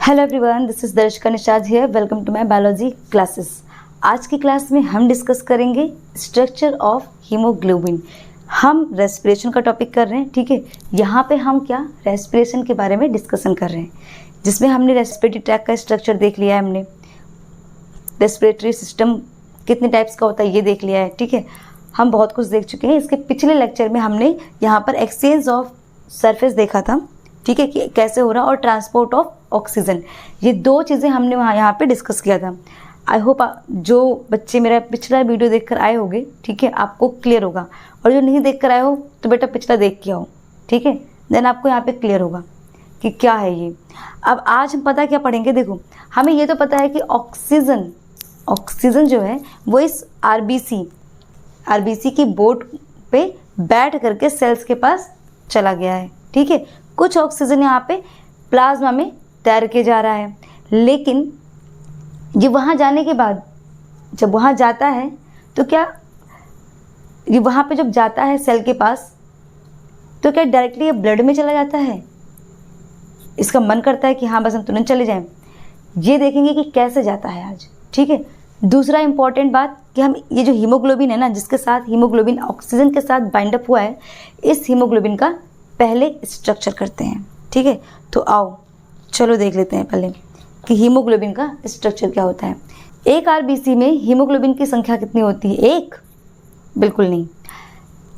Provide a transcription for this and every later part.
Hello everyone, this is Darshka Nishad here. Welcome to my biology classes. आज की class में हम डिस्कस करेंगे स्ट्रक्चर ऑफ हीमोग्लोबिन। हम रेस्पिरेशन का टॉपिक कर रहे हैं, ठीक है। यहाँ पे हम क्या रेस्पिरेशन के बारे में डिस्कशन कर रहे हैं, जिसमें हमने रेस्पिरेटरी ट्रैक का स्ट्रक्चर देख लिया है, हमने रेस्पिरेटरी सिस्टम कितने टाइप्स का होता है ये देख लिया है, ठीक है। हम बहुत कुछ देख चुके हैं। इसके पिछले लेक्चर में हमने यहाँ पर एक्सचेंज ऑफ सरफेस देखा था, ठीक है, कि कैसे हो रहा, और ट्रांसपोर्ट ऑफ ऑक्सीजन, ये दो चीज़ें हमने वहाँ यहाँ पे डिस्कस किया था। आई होप जो बच्चे मेरा पिछला वीडियो देखकर आए होंगे, ठीक है, आपको क्लियर होगा, और जो नहीं देख कर आए हो तो बेटा पिछला देख के आओ, ठीक है, देन आपको यहाँ पे क्लियर होगा कि क्या है ये। अब आज हम पता क्या पढ़ेंगे, देखो हमें ये तो पता है कि ऑक्सीजन जो है वो इस आरबीसी की बोट पे बैठ करके सेल्स के पास चला गया है, ठीक है। कुछ ऑक्सीजन यहाँ पे प्लाज्मा में तैर के जा रहा है, लेकिन ये वहाँ जाने के बाद जब वहाँ जाता है तो क्या ये वहाँ पे जब जाता है सेल के पास तो क्या डायरेक्टली ये ब्लड में चला जाता है? इसका मन करता है कि हाँ बस हम तुरंत चले जाएं। ये देखेंगे कि कैसे जाता है आज, ठीक है। दूसरा इंपॉर्टेंट बात कि हम ये जो हीमोग्लोबिन है ना, जिसके साथ हीमोग्लोबिन ऑक्सीजन के साथ बाइंड अप हुआ है, इस हीमोग्लोबिन का पहले स्ट्रक्चर करते हैं, ठीक है। तो आओ चलो देख लेते हैं पहले कि हीमोग्लोबिन का स्ट्रक्चर क्या होता है। एक आरबीसी में हीमोग्लोबिन की संख्या कितनी होती है? एक? बिल्कुल नहीं।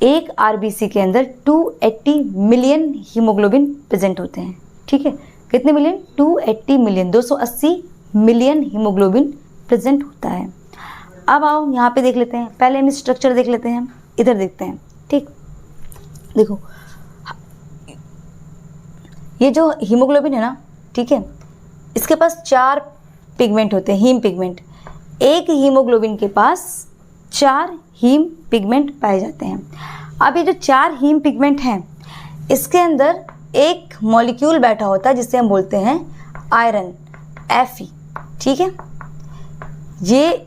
एक आरबीसी के अंदर 280 मिलियन हीमोग्लोबिन प्रेजेंट होते हैं, ठीक है। कितने million? 280 million, 280 million haemoglobin present होता है। अब आओ यहाँ पे देख लेते हैं, पहले हम स्ट्रक्चर देख लेते हैं, इधर देखते हैं, ठीक। देखो ये जो हीमोग्लोबिन है ना, ठीक है, इसके पास 4 पिगमेंट होते हैं, हीम पिगमेंट। एक हीमोग्लोबिन के पास 4 हीम पिगमेंट पाए जाते हैं। अब ये जो 4 हीम पिगमेंट हैं, इसके अंदर एक मॉलिक्यूल बैठा होता है जिसे हम बोलते हैं आयरन, Fe, ठीक है। ये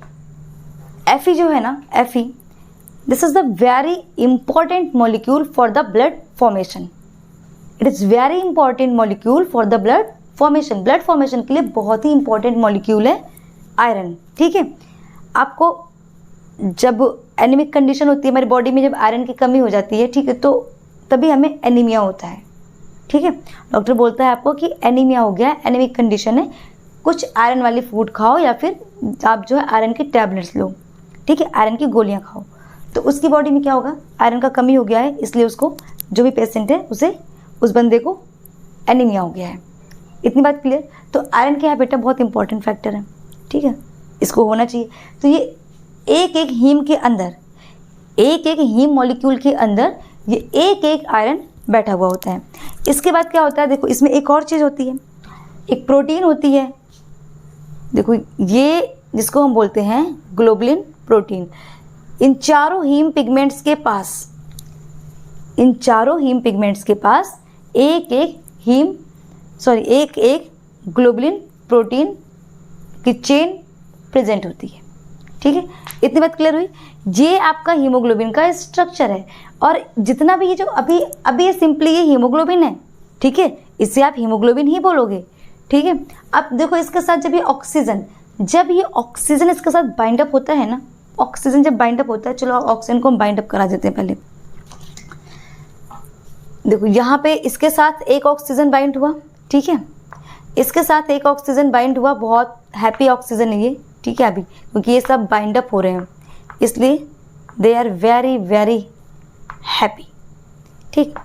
Fe जो है ना, Fe, this is the very important molecule for the blood formation. It is very important molecule for the blood formation. Blood formation के लिए बहुत ही इंपॉर्टेंट मॉलिक्यूल है आयरन, ठीक है। आपको जब एनीमिक कंडीशन होती है हमारी बॉडी में, जब आयरन की कमी हो जाती है, ठीक है, तो तभी हमें एनीमिया होता है, ठीक है। डॉक्टर बोलता है आपको कि एनीमिया हो गया है, एनीमिक कंडीशन है, कुछ आयरन वाली फूड खाओ या फिर आप जो है आयरन की टैबलेट्स लो, ठीक है, आयरन की गोलियाँ खाओ। तो उसकी बॉडी में क्या होगा, आयरन का कमी हो गया है, इसलिए उसको, जो भी पेशेंट है उस बंदे को एनीमिया हो गया है। इतनी बात क्लियर? तो आयरन क्या है बेटा, बहुत इंपॉर्टेंट फैक्टर है, ठीक है, इसको होना चाहिए। तो ये एक एक हीम के अंदर, एक एक हीम मॉलिक्यूल के अंदर ये एक एक आयरन बैठा हुआ होता है। इसके बाद क्या होता है, देखो इसमें एक और चीज़ होती है, एक प्रोटीन होती है। देखो ये जिसको हम बोलते हैं ग्लोबुलिन प्रोटीन। इन चारों हीम पिगमेंट्स के पास एक एक ग्लोबुलिन प्रोटीन की चेन प्रेजेंट होती है, ठीक है। इतनी बात क्लियर हुई? ये आपका हीमोग्लोबिन का स्ट्रक्चर है। और जितना भी ये जो अभी ये सिंपली ये हीमोग्लोबिन है, ठीक है, इससे आप हीमोग्लोबिन ही बोलोगे, ठीक है। अब देखो इसके साथ जब ये ऑक्सीजन इसके साथ बाइंड अप होता है ना, ऑक्सीजन जब बाइंड अप होता है, चलो ऑक्सीजन को हम बाइंड अप करा देते हैं पहले। देखो यहाँ पे इसके साथ एक ऑक्सीजन बाइंड हुआ, ठीक है, इसके साथ एक ऑक्सीजन बाइंड हुआ, बहुत हैप्पी ऑक्सीजन है ये, ठीक है, अभी क्योंकि ये सब बाइंड अप हो रहे हैं, इसलिए they are very very happy, ठीक।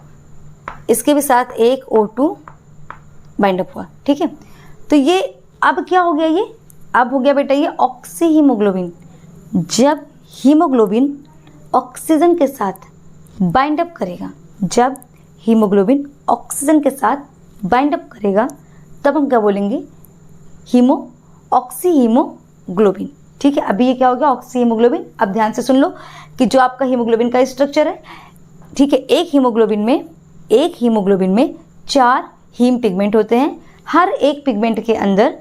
इसके भी साथ एक O2 बाइंड अप हुआ, ठीक है। तो ये अब क्या हो गया, ये अब हो गया बेटा ये ऑक्सी हीमोग्लोबिन। जब हीमोग्लोबिन ऑक्सीजन के साथ बाइंड अप करेगा, जब हीमोग्लोबिन ऑक्सीजन के साथ बाइंड अप करेगा, तब हम क्या बोलेंगे, ऑक्सी हीमोग्लोबिन, ठीक है। अभी ये क्या हो गया, ऑक्सी हीमोग्लोबिन। अब ध्यान से सुन लो कि जो आपका हीमोग्लोबिन का स्ट्रक्चर है, ठीक है, एक हीमोग्लोबिन में 4 हीम पिगमेंट होते हैं। हर एक पिगमेंट के अंदर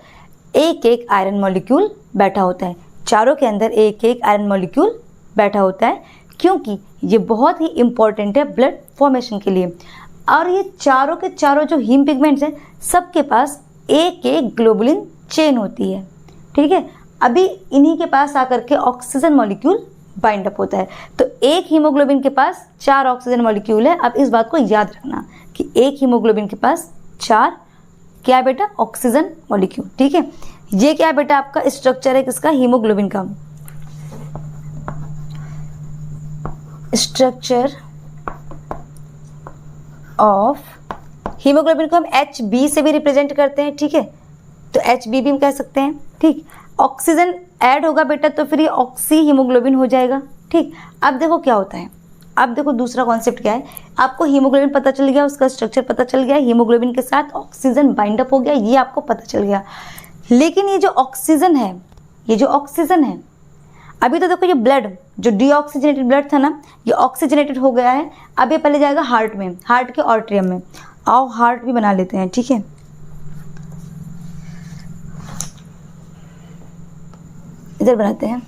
एक एक आयरन मॉलिक्यूल बैठा होता है, चारों के अंदर एक एक आयरन मॉलिक्यूल बैठा होता है, क्योंकि ये बहुत ही इंपॉर्टेंट है ब्लड फॉर्मेशन के लिए। और ये चारों के चारों जो हीम पिगमेंट्स हैं, सबके पास एक एक ग्लोबुलिन चेन होती है, ठीक है। अभी इन्हीं के पास आकर के ऑक्सीजन मॉलिक्यूल बाइंड अप होता है। तो एक हीमोग्लोबिन के पास 4 ऑक्सीजन मॉलिक्यूल है। अब इस बात को याद रखना कि एक हीमोग्लोबिन के पास 4 क्या है बेटा, ऑक्सीजन मॉलिक्यूल, ठीक है। ये क्या है बेटा, आपका स्ट्रक्चर है किसका, हीमोग्लोबिन का। स्ट्रक्चर ऑफ हीमोग्लोबिन को हम HB से भी रिप्रेजेंट करते हैं, ठीक है। तो HB भी हम कह सकते हैं, ठीक। ऑक्सीजन ऐड होगा बेटा तो फिर ये ऑक्सी हीमोग्लोबिन हो जाएगा, ठीक। अब देखो क्या होता है, अब देखो दूसरा कॉन्सेप्ट क्या है। आपको हीमोग्लोबिन पता चल गया, उसका स्ट्रक्चर पता चल गया, हीमोग्लोबिन के साथ ऑक्सीजन बाइंड अप हो गया, ये आपको पता चल गया। लेकिन ये जो ऑक्सीजन है, ये जो ऑक्सीजन है, अभी तो देखो ये ब्लड जो डीऑक्सीजनेटेड ब्लड था ना, ये ऑक्सीजनेटेड हो गया है। अब ये पहले जाएगा हार्ट में, हार्ट के ऑर्ट्रियम में। आओ हार्ट भी बना लेते हैं, ठीक है। इधर बनाते हैं।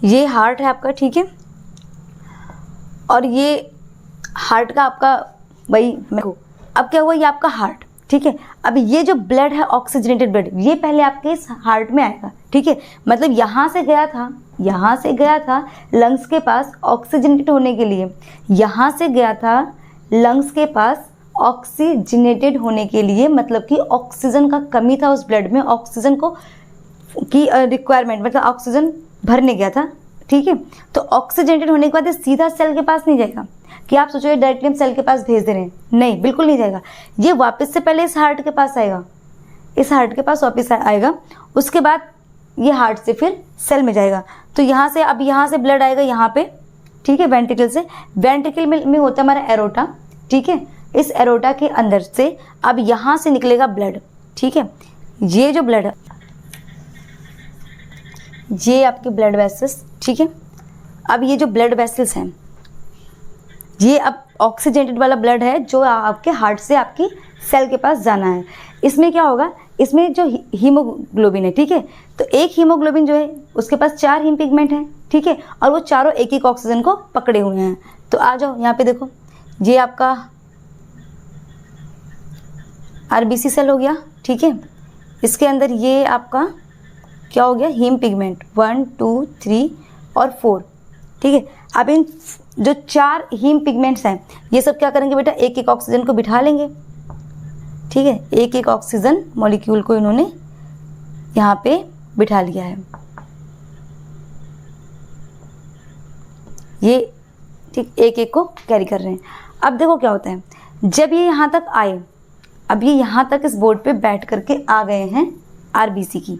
ये हार्ट है आपका, ठीक है। और ये हार्ट का आपका वही मेरे, अब क्या हुआ, ये आपका हार्ट, ठीक है। अब ये जो ब्लड है ऑक्सीजनेटेड ब्लड, ये पहले आपके इस हार्ट में आएगा, ठीक है। मतलब यहाँ से गया था, यहाँ से गया था लंग्स के पास ऑक्सीजनेटेड होने के लिए, यहाँ से गया था लंग्स के पास ऑक्सीजनेटेड होने के लिए, मतलब कि ऑक्सीजन का कमी था उस ब्लड में, ऑक्सीजन को की रिक्वायरमेंट, मतलब ऑक्सीजन भरने गया था, ठीक है। तो ऑक्सीजनेटेड होने के बाद ये सीधा सेल के पास नहीं जाएगा कि आप सोचो डायरेक्टली हम सेल के पास भेज दे रहे हैं, नहीं, बिल्कुल नहीं जाएगा। ये वापस से पहले इस हार्ट के पास आएगा, इस हार्ट के पास वापस आएगा, उसके बाद ये हार्ट से फिर सेल में जाएगा। तो यहाँ से, अब यहाँ से ब्लड आएगा यहाँ पे, ठीक है, वेंट्रिकल से। वेंट्रिकल में होता है हमारा एरोटा, ठीक है। इस एरोटा के अंदर से अब यहाँ से निकलेगा ब्लड, ठीक है। ये जो ब्लड है, ये आपके ब्लड वेसल्स, ठीक है। अब ये जो ब्लड वेसल्स हैं, ये अब ऑक्सीजनेटेड वाला ब्लड है जो आपके हार्ट से आपकी सेल के पास जाना है। इसमें क्या होगा, इसमें जो हीमोग्लोबिन है, ठीक है। तो एक हीमोग्लोबिन जो है उसके पास 4 हीम पिगमेंट हैं, ठीक है। और वो चारों एक एक ऑक्सीजन को पकड़े हुए हैं। तो आ जाओ यहाँ पे देखो, ये आपका आरबीसी सेल हो गया, ठीक है। इसके अंदर ये आपका क्या हो गया, हीम पिगमेंट 1 2 3 और 4, ठीक है। अब इन जो 4 हीम पिगमेंट्स हैं, ये सब क्या करेंगे बेटा, एक एक ऑक्सीजन को बिठा लेंगे, ठीक है। एक एक ऑक्सीजन मॉलिक्यूल को इन्होंने यहाँ पे बिठा लिया है, ये ठीक एक एक को कैरी कर रहे हैं। अब देखो क्या होता है, जब ये यहाँ तक आए, अब ये यहाँ तक इस बोर्ड पे बैठ करके आ गए हैं आरबीसी की,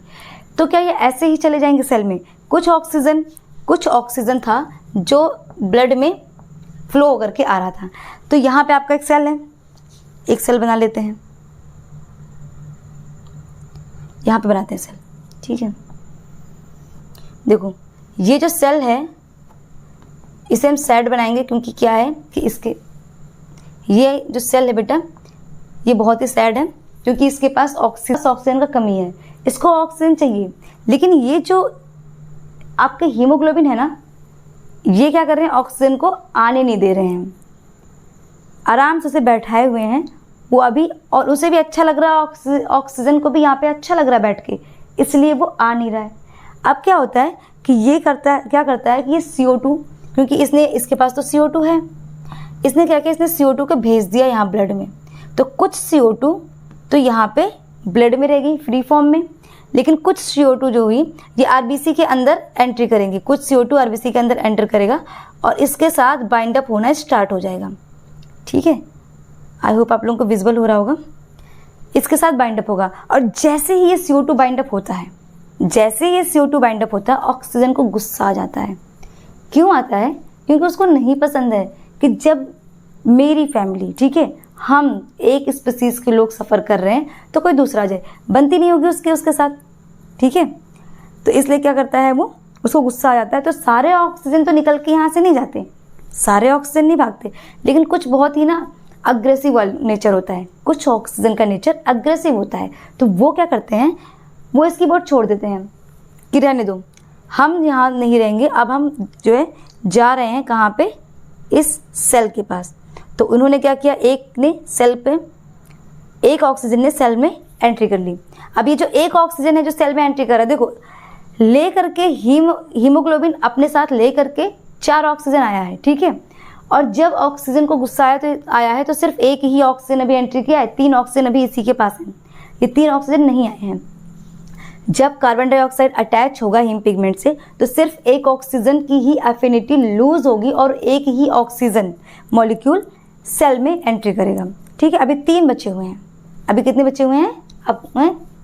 तो क्या ये ऐसे ही चले जाएंगे सेल में? कुछ ऑक्सीजन था जो ब्लड में फ्लो होकर के आ रहा था। तो यहाँ पे आपका एक सेल है, एक सेल बना लेते हैं, यहाँ पे बनाते हैं सेल, ठीक है। देखो ये जो सेल है इसे हम सैड बनाएंगे, क्योंकि क्या है कि इसके ये जो सेल है बेटा ये बहुत ही सैड है, क्योंकि इसके पास ऑक्सीजन का कमी है, इसको ऑक्सीजन चाहिए। लेकिन ये जो आपके हीमोग्लोबिन है ना, ये क्या कर रहे हैं, ऑक्सीजन को आने नहीं दे रहे हैं, आराम से उसे बैठाए हुए हैं वो अभी, और उसे भी अच्छा लग रहा है, ऑक्सीजन को भी यहाँ पे अच्छा लग रहा है बैठ के, इसलिए वो आ नहीं रहा है। अब क्या होता है कि ये क्या करता है कि ये CO2, क्योंकि इसके पास तो CO2 है, इसने क्या किया, इसने CO2 को भेज दिया यहाँ ब्लड में। तो कुछ CO2 तो यहाँ पे ब्लड में रहेगी फ्री फॉर्म में, लेकिन कुछ CO2 जो हुई ये आरबीसी के अंदर एंट्री करेंगी, कुछ CO2 आरबीसी के अंदर एंटर करेगा और इसके साथ बाइंड अप होना स्टार्ट हो जाएगा, ठीक है। आई होप आप लोगों को विजिबल हो रहा होगा, इसके साथ बाइंड अप होगा। और जैसे ही ये CO2 बाइंड अप होता है, जैसे ये CO2 बाइंड अप होता है, ऑक्सीजन को गुस्सा आ जाता है। क्यों आता है? क्योंकि उसको नहीं पसंद है कि जब मेरी फैमिली, ठीक है, हम एक स्पीसीज के लोग सफ़र कर रहे हैं तो कोई दूसरा आ जाए, बनती नहीं होगी उसके साथ, ठीक है। तो इसलिए क्या करता है वो, उसको गुस्सा आ जाता है। तो सारे ऑक्सीजन तो निकल के यहाँ से नहीं जाते, सारे ऑक्सीजन नहीं भागते, लेकिन कुछ बहुत ही ना अग्रेसिव नेचर होता है, कुछ ऑक्सीजन का नेचर अग्रेसिव होता है, तो वो क्या करते हैं, वो इसकी बोट छोड़ देते हैं कि रहने दो, हम यहाँ नहीं रहेंगे, अब हम जो है जा रहे हैं कहाँ पे, इस सेल के पास। तो उन्होंने क्या किया, एक ऑक्सीजन ने सेल में एंट्री कर ली। अब ये जो एक ऑक्सीजन है जो सेल में एंट्री कर रहा है, देखो ले करके हीमोग्लोबिन अपने साथ ले करके 4 ऑक्सीजन आया है, ठीक है। और जब ऑक्सीजन को गुस्सा आया है तो सिर्फ एक ही ऑक्सीजन अभी एंट्री किया है, 3 ऑक्सीजन अभी इसी के पास हैं, ये 3 ऑक्सीजन नहीं आए हैं। जब कार्बन डाइऑक्साइड अटैच होगा हीम पिगमेंट से तो सिर्फ एक ऑक्सीजन की ही एफिनिटी लूज होगी और एक ही ऑक्सीजन मॉलिक्यूल सेल में एंट्री करेगा, ठीक है। अभी 3 बचे हुए हैं, अभी कितने बचे हुए हैं, अब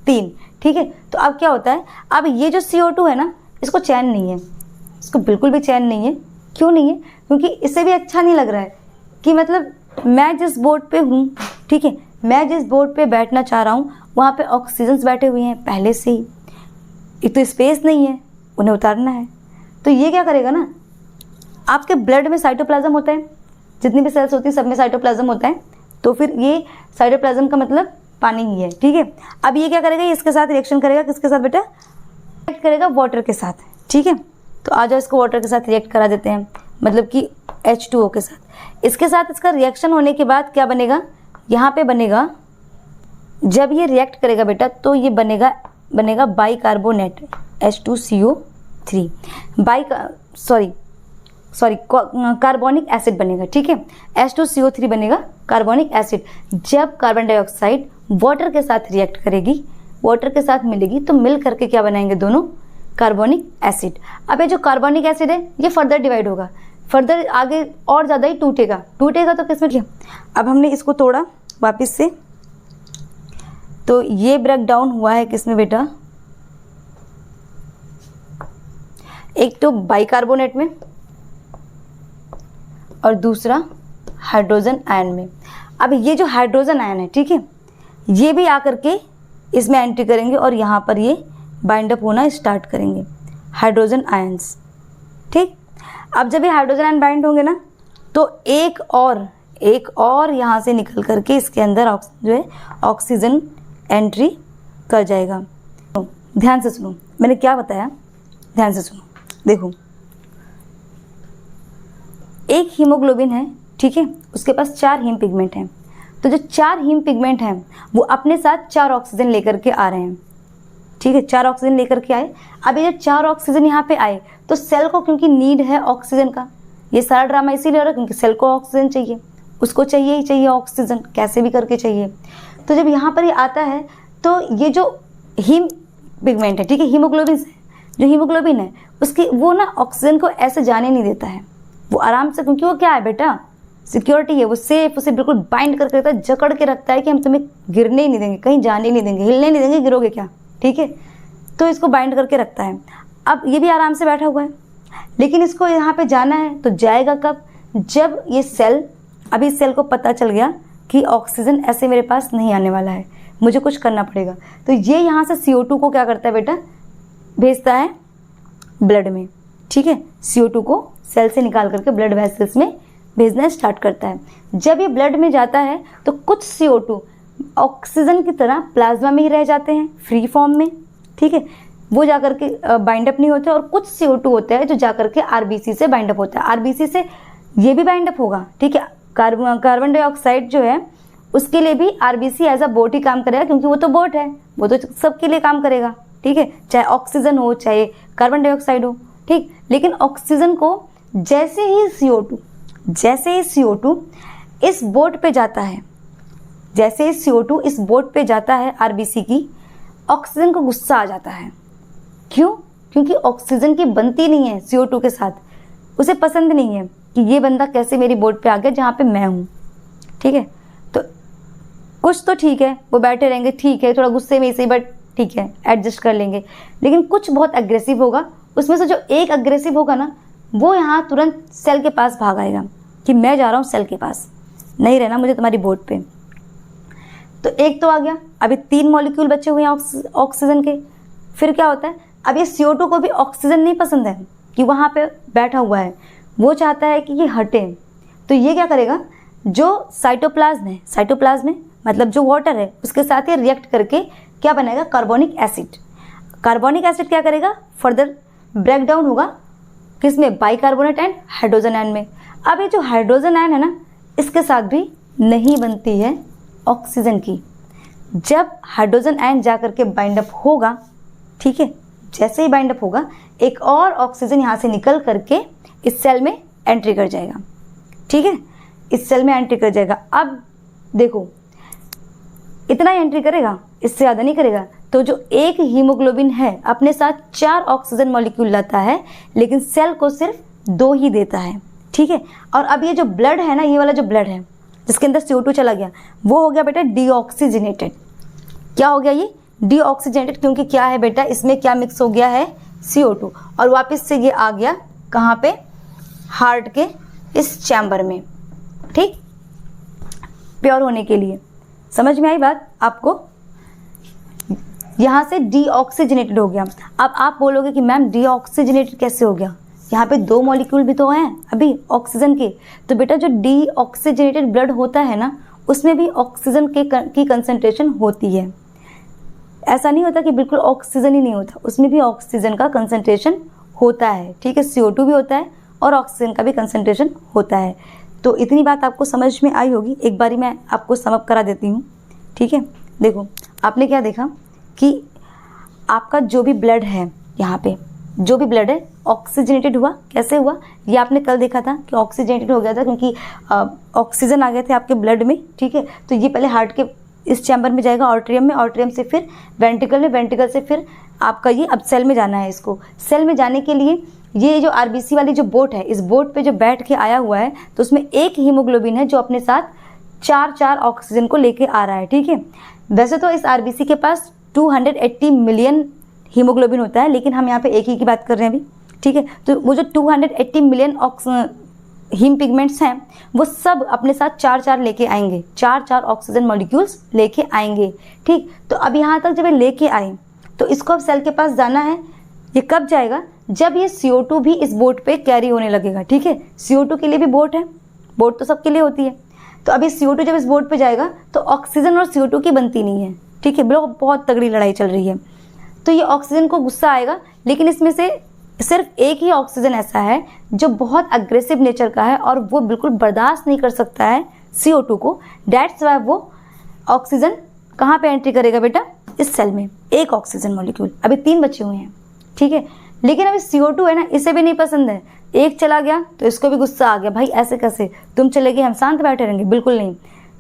3, ठीक है। तो अब क्या होता है, अब ये जो CO2 है ना, इसको चैन नहीं है, इसको बिल्कुल भी चैन नहीं है। क्यों नहीं है, क्योंकि इसे भी अच्छा नहीं लग रहा है कि मतलब मैं जिस बोट पे हूँ, ठीक है, मैं जिस बोट पे बैठना चाह रहा हूँ वहाँ पे ऑक्सीजन्स बैठे हुए हैं पहले से ही, एक तो स्पेस नहीं है, उन्हें उतारना है। तो ये क्या करेगा ना, आपके ब्लड में साइटोप्लाज्म होता है, जितनी भी सेल्स होती हैं सब में साइटोप्लाज्म होता है, तो फिर ये साइटोप्लाज्म का मतलब पानी ही है, ठीक है। अब ये क्या करेगा, इसके साथ रिएक्शन करेगा, किसके साथ बेटा, रिएक्ट करेगा वाटर के साथ, ठीक है। तो आ जाओ इसको वाटर के साथ रिएक्ट करा देते हैं, मतलब कि H2O के साथ। इसके साथ इसका रिएक्शन होने के बाद क्या बनेगा, यहाँ पे बनेगा, जब ये रिएक्ट करेगा बेटा तो ये बनेगा बाइकार्बोनेट H2CO3, कार्बोनिक एसिड बनेगा, ठीक है। H2CO3 बनेगा कार्बोनिक एसिड। जब कार्बन डाइऑक्साइड वाटर के साथ रिएक्ट करेगी, वाटर के साथ मिलेगी, तो मिल करके क्या बनाएंगे दोनों, कार्बोनिक एसिड। अब ये जो कार्बोनिक एसिड है ये फर्दर डिवाइड होगा, फर्दर आगे और ज़्यादा ही टूटेगा तो किसमें किया। अब हमने इसको तोड़ा वापस से, तो ये ब्रेक डाउन हुआ है किसमें बेटा, एक तो बाइकार्बोनेट में और दूसरा हाइड्रोजन आयन में। अब ये जो हाइड्रोजन आयन है, ठीक है, ये भी आकर के इसमें एंट्री करेंगे और यहाँ पर ये बाइंड अप होना स्टार्ट करेंगे, हाइड्रोजन आयंस, ठीक। अब जब ये हाइड्रोजन आयन बाइंड होंगे ना, तो एक और यहाँ से निकल करके इसके अंदर जो है ऑक्सीजन एंट्री कर जाएगा। तो ध्यान से सुनो, मैंने क्या बताया, ध्यान से सुनो। देखो, एक हीमोग्लोबिन है, ठीक है, उसके पास 4 हीम पिगमेंट हैं। तो जो 4 हीम पिगमेंट हैं वो अपने साथ 4 ऑक्सीजन लेकर के आ रहे हैं, ठीक है, 4 ऑक्सीजन लेकर के आए। अब ये 4 ऑक्सीजन यहाँ पे आए तो सेल को क्योंकि नीड है ऑक्सीजन का, ये सारा ड्रामा इसीलिए हो रहा है क्योंकि सेल को ऑक्सीजन चाहिए, उसको चाहिए ही चाहिए ऑक्सीजन, कैसे भी करके चाहिए। तो जब यहाँ पर ये आता है तो ये जो हीम पिगमेंट है, ठीक है, हीमोग्लोबिन से, जो हीमोग्लोबिन है उसकी वो ना ऑक्सीजन को ऐसे जाने नहीं देता है, वो आराम से, क्योंकि वो क्या है बेटा, सिक्योरिटी है, वो सेफ, उसे बिल्कुल बाइंड करके रखता है, जकड़ के रखता है कि हम तुम्हें गिरने ही नहीं देंगे, कहीं जाने नहीं देंगे, हिलने नहीं देंगे, गिरोगे क्या, ठीक है। तो इसको बाइंड करके रखता है। अब ये भी आराम से बैठा हुआ है, लेकिन इसको यहाँ पे जाना है तो जाएगा कब, जब ये सेल, अभी इस सेल को पता चल गया कि ऑक्सीजन ऐसे मेरे पास नहीं आने वाला है, मुझे कुछ करना पड़ेगा। तो ये यहाँ से CO2 को क्या करता है बेटा, भेजता है ब्लड में, ठीक है, CO2 को सेल से निकाल करके ब्लड वेसल्स में भेजना स्टार्ट करता है। जब ये ब्लड में जाता है तो कुछ CO2 ऑक्सीजन की तरह प्लाज्मा में ही रह जाते हैं फ्री फॉर्म में, ठीक है, वो जाकर के बाइंड अप नहीं होते, और कुछ CO2 होता है जो जाकर के RBC से बाइंड अप होता है, RBC से ये भी बाइंड अप होगा, ठीक है। कार्बन डाइऑक्साइड जो है उसके लिए भी RBC एज अ बोट ही काम करेगा, क्योंकि वो तो बोट है, वो तो सबके लिए काम करेगा, ठीक है, चाहे ऑक्सीजन हो चाहे कार्बन डाइऑक्साइड हो, ठीक। लेकिन ऑक्सीजन को जैसे ही CO2 इस बोट पे जाता है, जैसे ही CO2 इस बोट पे जाता है RBC की, ऑक्सीजन को गुस्सा आ जाता है। क्यों? क्योंकि ऑक्सीजन की बनती नहीं है CO2 के साथ, उसे पसंद नहीं है कि ये बंदा कैसे मेरी बोट पे आ गया जहाँ पे मैं हूँ, ठीक है। तो कुछ तो ठीक है, वो बैठे रहेंगे, ठीक है, थोड़ा गुस्से में सही, बट ठीक है, एडजस्ट कर लेंगे। लेकिन कुछ बहुत एग्रेसिव होगा, उसमें से जो एक एग्रेसिव होगा ना, वो यहाँ तुरंत सेल के पास भाग आएगा कि मैं जा रहा हूँ सेल के पास, नहीं रहना मुझे तुम्हारी बोट पे। तो एक तो आ गया, अभी 3 मॉलिक्यूल बचे हुए हैं ऑक्सीजन के। फिर क्या होता है, अब ये CO2 को भी ऑक्सीजन नहीं पसंद है कि वहाँ पे बैठा हुआ है, वो चाहता है कि ये हटे। तो ये क्या करेगा, जो साइटोप्लाज्म है मतलब जो वाटर है उसके साथ ये रिएक्ट करके क्या बनाएगा, कार्बोनिक एसिड। कार्बोनिक एसिड क्या करेगा, फर्दर ब्रेक डाउन होगा किसमें, बाइकार्बोनेट एंड हाइड्रोजन आयन में। अब ये जो हाइड्रोजन आयन है ना, इसके साथ भी नहीं बनती है ऑक्सीजन की। जब हाइड्रोजन आयन जा करके बाइंड अप होगा, ठीक है, जैसे ही बाइंड अप होगा एक और ऑक्सीजन यहाँ से निकल करके इस सेल में एंट्री कर जाएगा, ठीक है, इस सेल में एंट्री कर जाएगा। अब देखो इतना ही एंट्री करेगा, इससे ज़्यादा नहीं करेगा। तो जो एक हीमोग्लोबिन है अपने साथ 4 ऑक्सीजन मॉलिक्यूल लाता है, लेकिन सेल को सिर्फ 2 ही देता है, ठीक है। और अब ये जो ब्लड है ना, ये वाला जो ब्लड है जिसके अंदर CO2 चला गया, वो हो गया बेटा डीऑक्सीजनेटेड। क्या हो गया ये, डीऑक्सीजनेटेड, क्योंकि क्या है बेटा, इसमें क्या मिक्स हो गया है, CO2, और वापस से ये आ गया कहाँ पे, हार्ट के इस चैम्बर में, ठीक, प्योर होने के लिए। समझ में आई बात आपको, यहाँ से डीऑक्सीजनेटेड हो गया। अब आप बोलोगे कि मैम डीऑक्सीजनेटेड कैसे हो गया, यहाँ पे 2 मॉलिक्यूल भी तो हैं अभी ऑक्सीजन के। तो बेटा जो डीऑक्सीजनेटेड ब्लड होता है ना, उसमें भी ऑक्सीजन की कंसंट्रेशन होती है। ऐसा नहीं होता कि बिल्कुल ऑक्सीजन ही नहीं होता, उसमें भी ऑक्सीजन का कंसंट्रेशन होता है, ठीक है, CO2 भी होता है और ऑक्सीजन का भी कंसंट्रेशन होता है। तो इतनी बात आपको समझ में आई होगी। एक बारी मैं आपको सम अप करा देती हूँ, ठीक है। देखो आपने क्या देखा कि आपका जो भी ब्लड है, यहाँ पे जो भी ब्लड है ऑक्सीजनेटेड हुआ। कैसे हुआ, ये आपने कल देखा था कि ऑक्सीजनेटेड हो गया था क्योंकि ऑक्सीजन आ गए थे आपके ब्लड में, ठीक है। तो ये पहले हार्ट के इस चैम्बर में जाएगा, ऑर्ट्रियम में, ऑर्ट्रियम से फिर वेंट्रिकल में, वेंट्रिकल से फिर आपका ये अब सेल में जाना है। इसको सेल में जाने के लिए ये जो RBC वाली जो बोट है, इस बोट पे जो बैठ के आया हुआ है, तो उसमें एक हीमोग्लोबिन है जो अपने साथ 4 ऑक्सीजन को लेके आ रहा है, ठीक है। वैसे तो इस RBC के पास 280 मिलियन हीमोग्लोबिन होता है, लेकिन हम यहाँ पे एक ही की बात कर रहे हैं अभी, ठीक है। तो वो जो 280 मिलियन हीम पिगमेंट्स हैं, वो सब अपने साथ 4 लेके आएंगे, 4 ऑक्सीजन मॉलिक्यूल्स लेके आएंगे, ठीक। तो अब यहाँ तक जब ये लेके आए तो इसको अब सेल के पास जाना है। ये कब जाएगा, जब ये CO2 भी इस बोट पे कैरी होने लगेगा, ठीक है। CO2 के लिए भी बोट है, बोट तो सबके लिए होती है। तो अभी CO2 जब इस बोट पे जाएगा तो ऑक्सीजन और CO2 की बनती नहीं है, ठीक है, बहुत तगड़ी लड़ाई चल रही है। तो ये ऑक्सीजन को गुस्सा आएगा, लेकिन इसमें से सिर्फ एक ही ऑक्सीजन ऐसा है जो बहुत अग्रेसिव नेचर का है और वो बिल्कुल बर्दाश्त नहीं कर सकता है CO2 को। डेट्स वाई वो ऑक्सीजन कहाँ पे एंट्री करेगा बेटा, इस सेल में, एक ऑक्सीजन मॉलिक्यूल। अभी 3 बचे हुए हैं, ठीक है। लेकिन अभी CO2 है ना, इसे भी नहीं पसंद है, एक चला गया तो इसको भी गुस्सा आ गया, भाई ऐसे कैसे, तुम चले गए हम शांत बैठे रहेंगे, बिल्कुल नहीं,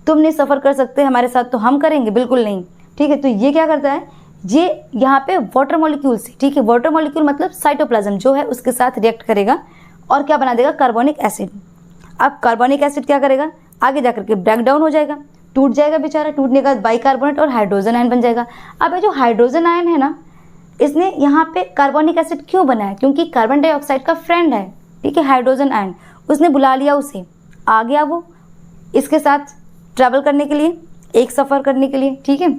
तुम नहीं सफ़र कर सकते हमारे साथ तो हम करेंगे, बिल्कुल नहीं, ठीक है। तो ये क्या करता है, ये यहाँ पे वाटर मॉलिक्यूल से, ठीक है, वाटर मॉलिक्यूल मतलब साइटोप्लाज्म जो है उसके साथ रिएक्ट करेगा और क्या बना देगा, कार्बोनिक एसिड। अब कार्बोनिक एसिड क्या करेगा, आगे जाकर के ब्रेक डाउन हो जाएगा, टूट जाएगा बेचारा, टूटने के बाद बाइकार्बोनेट और हाइड्रोजन आयन बन जाएगा। अब ये जो हाइड्रोजन आयन है ना, इसने यहाँ पे कार्बोनिक एसिड क्यों बनाया, क्योंकि कार्बन डाइऑक्साइड का फ्रेंड है, ठीक है, हाइड्रोजन आयन, उसने बुला लिया उसे, आ गया वो इसके साथ ट्रैवल करने के लिए, एक सफ़र करने के लिए, ठीक है।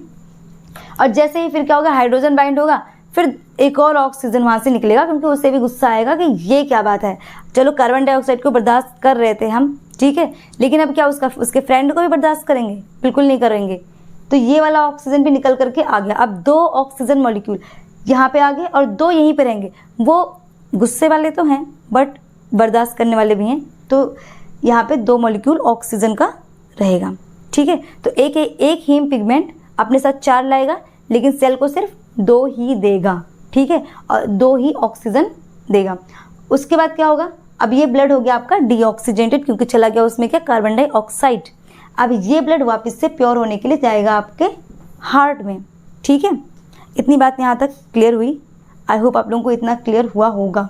और जैसे ही फिर क्या होगा, हाइड्रोजन बाइंड होगा, फिर एक और ऑक्सीजन वहाँ से निकलेगा, क्योंकि उससे भी गुस्सा आएगा कि ये क्या बात है, चलो कार्बन डाइऑक्साइड को बर्दाश्त कर रहे थे हम, ठीक है, लेकिन अब क्या उसके फ्रेंड को भी बर्दाश्त करेंगे, बिल्कुल नहीं करेंगे। तो ये वाला ऑक्सीजन भी निकल करके आ गया। अब 2 ऑक्सीजन मॉलिक्यूल यहाँ पे आ गए और 2 यहीं पे रहेंगे। वो गुस्से वाले तो हैं बट बर्दाश्त करने वाले भी हैं, तो यहाँ पे 2 मॉलिक्यूल ऑक्सीजन का रहेगा, ठीक है। तो एक हीम पिगमेंट अपने साथ 4 लाएगा, लेकिन सेल को सिर्फ 2 ही देगा, ठीक है, और 2 ही ऑक्सीजन देगा। उसके बाद क्या होगा, अब ये ब्लड हो गया आपका डीऑक्सीजनेटेड, क्योंकि चला गया उसमें क्या, कार्बन डाइऑक्साइड। अब ये ब्लड वापस से प्योर होने के लिए जाएगा आपके हार्ट में, ठीक है। इतनी बात यहाँ तक क्लियर हुई, आई होप आप लोगों को इतना क्लियर हुआ होगा,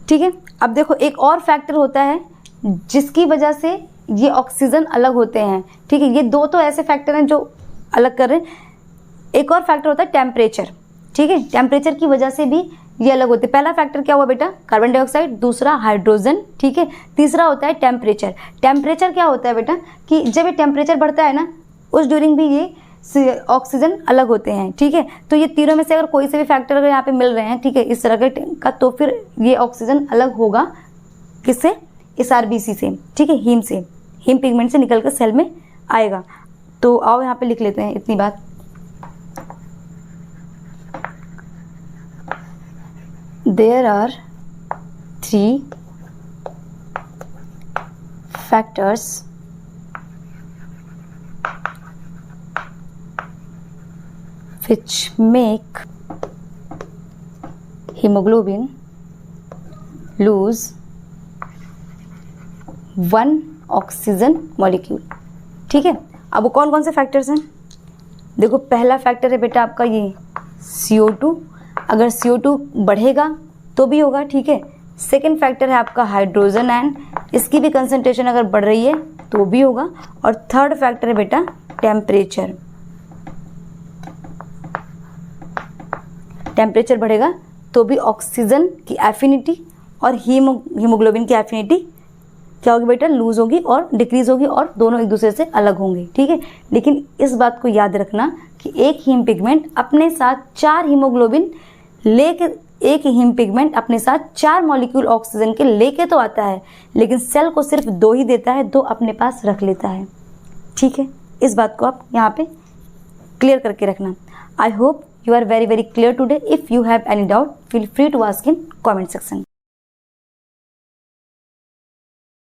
ठीक है। अब देखो एक और फैक्टर होता है जिसकी वजह से ये ऑक्सीजन अलग होते हैं, ठीक है। ये 2 तो ऐसे फैक्टर हैं जो अलग कर रहे हैं। एक और फैक्टर होता है टेम्परेचर, ठीक है, टेम्परेचर की वजह से भी ये अलग होते हैं। पहला फैक्टर क्या हुआ बेटा, कार्बन डाइऑक्साइड, दूसरा हाइड्रोजन, ठीक है, तीसरा होता है टेम्परेचर। टेम्परेचर क्या होता है बेटा, कि जब ये टेम्परेचर बढ़ता है ना, उस ड्यूरिंग भी ये ऑक्सीजन अलग होते हैं, ठीक है। तो ये तीनों में से अगर कोई से भी फैक्टर अगर यहाँ पे मिल रहे हैं, ठीक है, इस तरह का, तो फिर ये ऑक्सीजन अलग होगा, किससे, इस आरबीसी से, ठीक है, हीम से, हीम पिगमेंट से निकल कर सेल में आएगा। तो आओ यहाँ पे लिख लेते हैं इतनी बात। There are 3 factors which make hemoglobin lose one oxygen molecule। ठीक है, अब वो कौन कौन से फैक्टर्स हैं? देखो, पहला फैक्टर है बेटा आपका ये CO2, अगर CO2 बढ़ेगा तो भी होगा, ठीक है। सेकेंड फैक्टर है आपका हाइड्रोजन आयन, इसकी भी कंसंट्रेशन अगर बढ़ रही है तो भी होगा। और थर्ड फैक्टर है बेटा टेम्परेचर, टेम्परेचर बढ़ेगा तो भी ऑक्सीजन की एफिनिटी और हीमोग्लोबिन की एफिनिटी क्या होगी बेटा, लूज होगी और डिक्रीज होगी, और दोनों एक दूसरे से अलग होंगे, ठीक है। लेकिन इस बात को याद रखना कि एक हीम पिगमेंट अपने साथ 4 हीमोग्लोबिन लेके, एक हीम पिगमेंट अपने साथ 4 मॉलिक्यूल ऑक्सीजन के लेके तो आता है, लेकिन सेल को सिर्फ 2 ही देता है, 2 अपने पास रख लेता है, ठीक है। इस बात को आप यहाँ पे क्लियर करके रखना। I hope you are very clear today. If you have any doubt, feel free to ask in comment section.